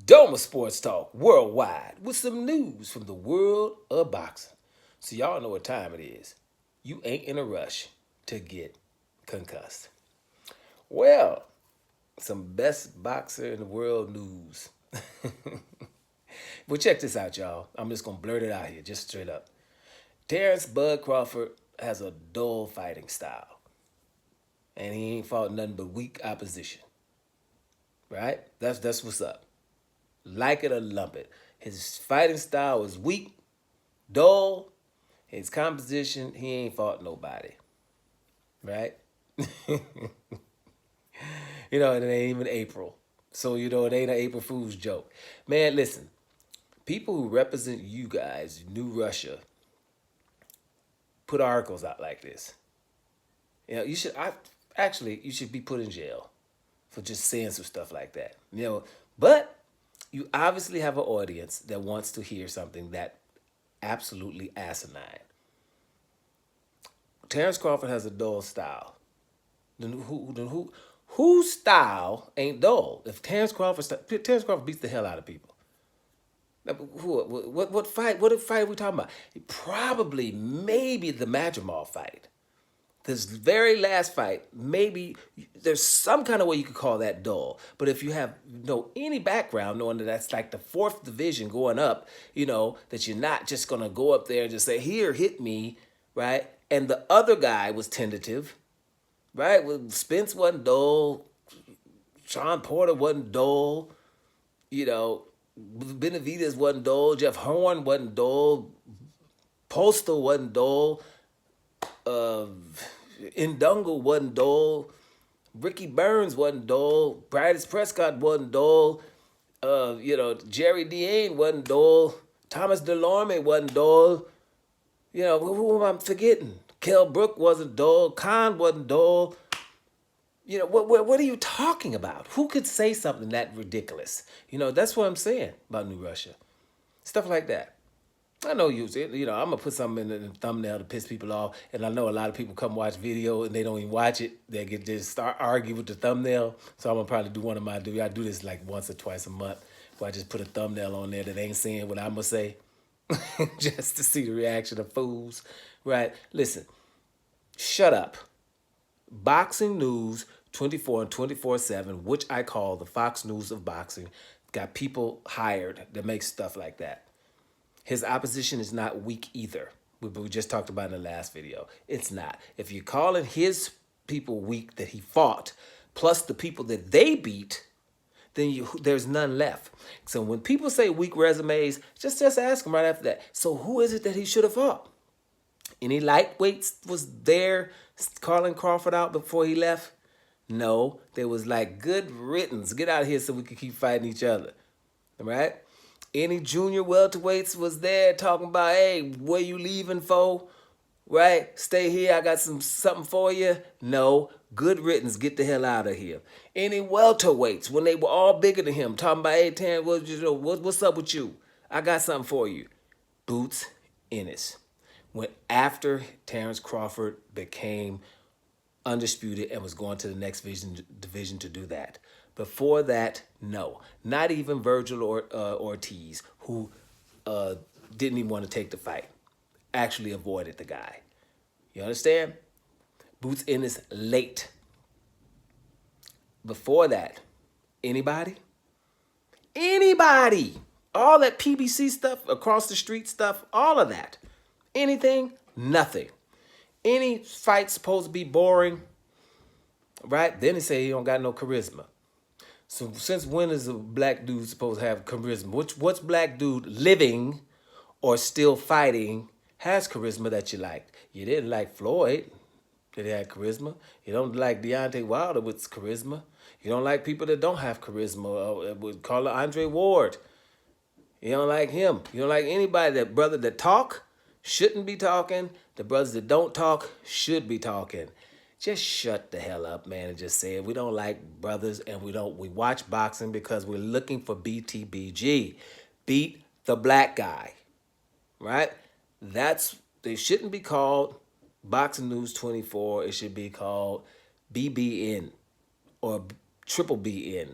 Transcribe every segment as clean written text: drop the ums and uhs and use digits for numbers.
Doma Sports Talk worldwide with some news from the world of boxing. So y'all know what time it is. You ain't in a rush to get concussed. Well, some best boxer in the world news. But check this out, y'all. I'm just gonna blurt it out here, just straight up. Terence Bud Crawford has a dull fighting style. And he ain't fought nothing but weak opposition. Right? That's what's up. Like it or lump it. His fighting style is weak, dull. His composition, he ain't fought nobody. Right? It ain't even April. So, it ain't an April Fool's joke. Man, listen. People who represent you guys, New Russia, put articles out like this. You should be put in jail for just saying some stuff like that. But you obviously have an audience that wants to hear something that absolutely asinine. Terence Crawford has a dull style. Whose style ain't dull? If Terence Crawford beats the hell out of people. What fight? What fight are we talking about? Probably, maybe the Madrimov fight. This very last fight, maybe there's some kind of way you could call that dull. But if you have any background, knowing that that's like the fourth division going up, that you're not just gonna go up there and just say, "Here, hit me," right? And the other guy was tentative, right? Well, Spence wasn't dull. Sean Porter wasn't dull. Benavidez wasn't dull. Jeff Horn wasn't dull. Postal wasn't dull. Indungle wasn't dull. Ricky Burns wasn't dull. Bryce Prescott wasn't dull. Jerry Deane wasn't dull. Thomas Delorme wasn't dull. Who am I forgetting? Kell Brook wasn't dull. Khan wasn't dull. What are you talking about? Who could say something that ridiculous? That's what I'm saying about New Russia. Stuff like that. I know I'm going to put something in the thumbnail to piss people off. And I know a lot of people come watch video and they don't even watch it. They get just start arguing with the thumbnail. So I'm going to probably do one of my, I do this like once or twice a month where I just put a thumbnail on there that ain't saying what I'm going to say. Just to see the reaction of fools. Right? Listen, shut up. Boxing News 24 and 24/7, which I call the Fox News of boxing, got people hired that make stuff like that. His opposition is not weak either. We just talked about in the last video. It's not. If you're calling his people weak that he fought, plus the people that they beat, then there's none left. So when people say weak resumes, just ask them right after that. So who is it that he should have fought? Any lightweights was there calling Crawford out before he left? No, there was like good riddance. Get out of here so we can keep fighting each other. All right? Any junior welterweights was there talking about, hey, where you leaving for? Right? Stay here. I got something for you. No, good riddance. Get the hell out of here. Any welterweights when they were all bigger than him talking about, hey, Terence, what's up with you? I got something for you. Boots Ennis went after Terence Crawford became undisputed and was going to the next division to do that. Before that, no. Not even Virgil Ortiz, who didn't even want to take the fight, actually avoided the guy. You understand? Boots Ennis late. Before that, anybody? Anybody! All that PBC stuff, across the street stuff, all of that. Anything? Nothing. Any fight supposed to be boring, right? Then they say he don't got no charisma. So since when is a black dude supposed to have charisma? What's black dude living or still fighting has charisma that you liked? You didn't like Floyd that had charisma. You don't like Deontay Wilder with charisma. You don't like people that don't have charisma. Would call it Andre Ward. You don't like him. You don't like anybody that talk shouldn't be talking. The brothers that don't talk should be talking. Just shut the hell up, man, and just say it. We don't like brothers, and we watch boxing because we're looking for BTBG. Beat the black guy. Right? They shouldn't be called Boxing News 24. It should be called BBN or Triple BN.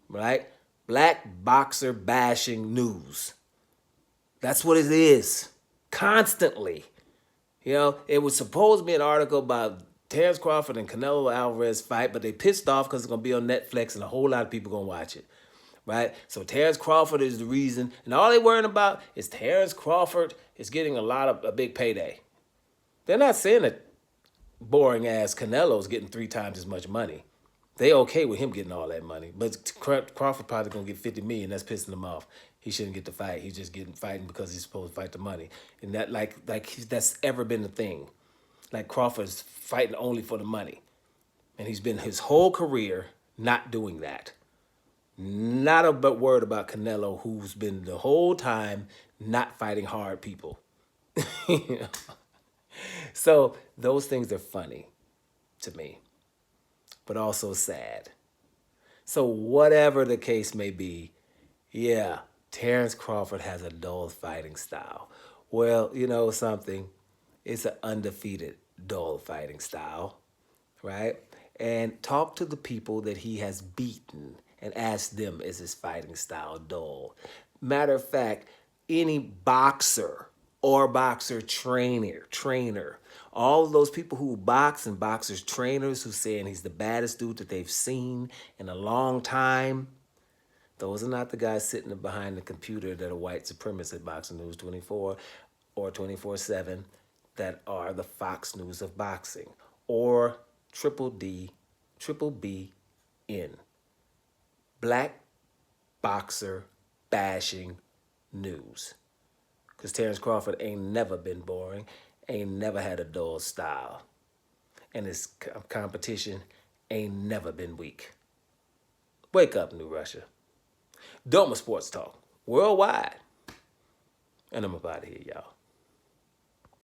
Right? Black boxer bashing news. That's what it is. Constantly. You know, it was supposed to be an article about Terence Crawford and Canelo Alvarez fight, but they pissed off because it's going to be on Netflix and a whole lot of people going to watch it. Right? So Terence Crawford is the reason. And all they're worrying about is Terence Crawford is getting a big payday. They're not saying that boring ass Canelo's getting 3 times as much money. They okay with him getting all that money. But Crawford probably going to get $50 million. That's pissing him off. He shouldn't get to fight. He's just fighting because he's supposed to fight the money. And that that's ever been the thing. Like Crawford's fighting only for the money. And he's been his whole career not doing that. Not a word about Canelo, who's been the whole time not fighting hard people. You know? So those things are funny to me, but also sad. So whatever the case may be, yeah, Terence Crawford has a dull fighting style. Well, you know something? It's an undefeated dull fighting style, right? And talk to the people that he has beaten and ask them, is his fighting style dull? Matter of fact, any boxer or boxer trainer, all of those people who box and boxers trainers who saying he's the baddest dude that they've seen in a long time, those are not the guys sitting behind the computer that are white supremacists at Boxing News 24 or 24/7 that are the Fox News of boxing or Triple B in black boxer bashing news. Because Terence Crawford ain't never been boring, ain't never had a dull style. And his competition ain't never been weak. Wake up, New Russia. Doma Sports Talk, worldwide. And I'm about to here, y'all.